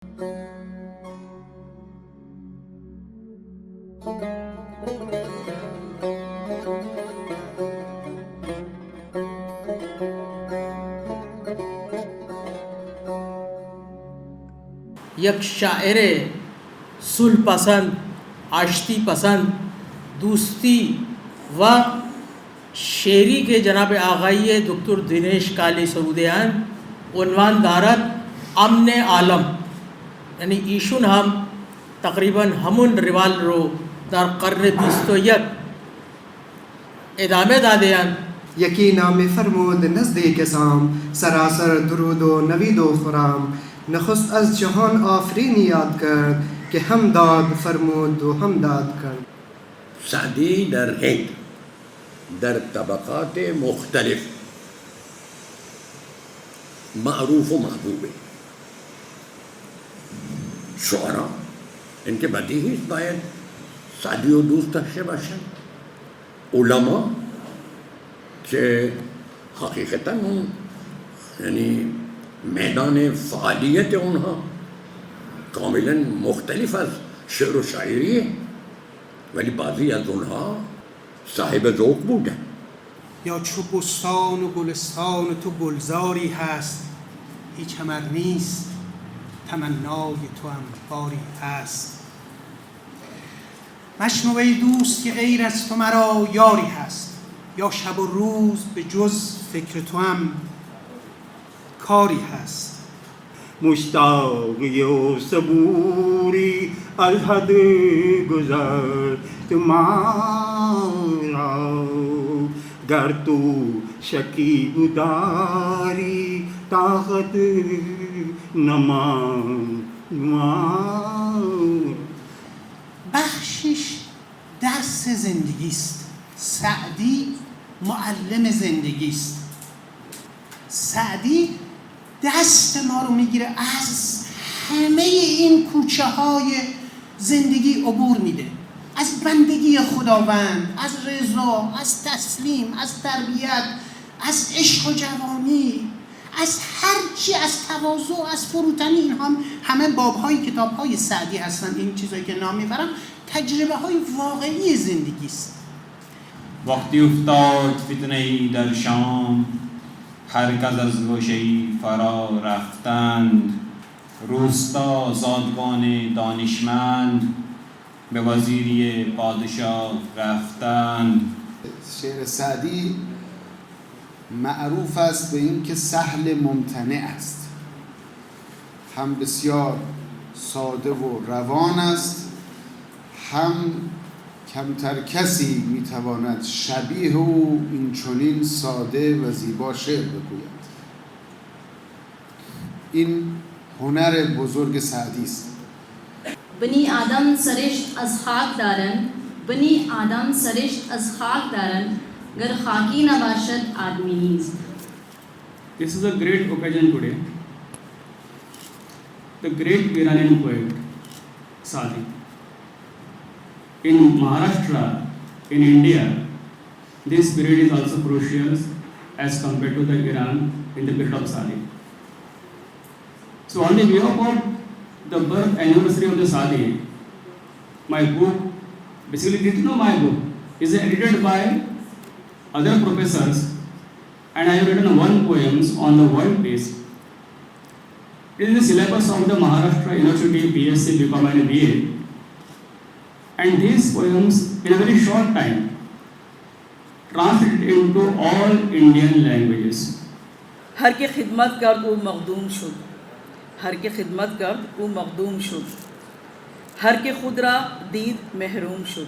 یک شاعر صلح پسند، آشتی پسند، دوستی و شعری که جناب آقای دکتر دینش کالی سرودیان عنوان دارد امن عالم. یعنی ایشون هم تقریبا همون روال رو در قرن 21 ادامه دادهاند. یکی نام فرمود نزد کسام، سراسر درود و نوید و خرام. نخست از جهان آفرینی یاد کرد، که هم داد فرمود و هم داد کرد. سعدی در هند در طبقات مختلف معروف و محبوب ہے. شعرا ان کے بدیہی باید سعدی و دوست داشته باشند. علما که حقیقتا اون یعنی میدان فعالیت اونها کاملا مختلف از شعر و شاعریه، ولی بعضی از اونها صاحب ذوق بودن. یا چو بستان و گلستان تو گلزاری هست، هیچ همر نیست تمنای تو هم باری هست. مشنو ای دوست که غیر از تو مرا یاری هست، یا شب و روز به جز فکر تو هم کاری هست. مشتاقی و صبوری از حد گذشت مرا، گر تو شکیب داری طاقت نمان. بخشش درس زندگی است. سعدی معلم زندگی است. سعدی دست ما رو میگیره، از همه این کوچه های زندگی عبور میده، از بندگی خداوند، از رضا، از تسلیم، از تربیت، از عشق و جوانی، از هر چی، از تواضع، از فروتنی. این هم همه باب‌های کتاب‌های سعدی هستن. این چیزایی که نام میبرم تجربه‌های واقعی زندگی است. وقتی افتاد فتنه‌ای در شام، هر کس از گوشه‌ای فرا رفتند. روستا زادگان دانشمند، به وزیری پادشاه رفتند. شعر سعدی معروف است به این که سهل ممتنع است، هم بسیار ساده و روان است، هم کمتر کسی میتواند شبیه او این چنین ساده و زیبا شعر بگوید. این هنر بزرگ سعدی است. بنی آدم سرشت از خاک دارند، بنی آدم سرشت از خاک دارند، گر خاکی نباشد آدمی نیست. This is a great occasion today. The great Iranian poet Sadi. In Maharashtra, in India, this period is also crucial as compared to the Iran in the period of Sadi. So on the behalf of the birth anniversary of the Sadi, my book, basically this is not my book, is edited by other professors, and I have written one poems on the world peace. It is the syllabus of the Maharashtra University BSc, BCom and BA. And these poems in a very short time translated into all Indian languages. هر که خدمت کرد او مخدوم شد، هر که خدمت کرد او مخدوم شد، هر که خود را دید محروم شد.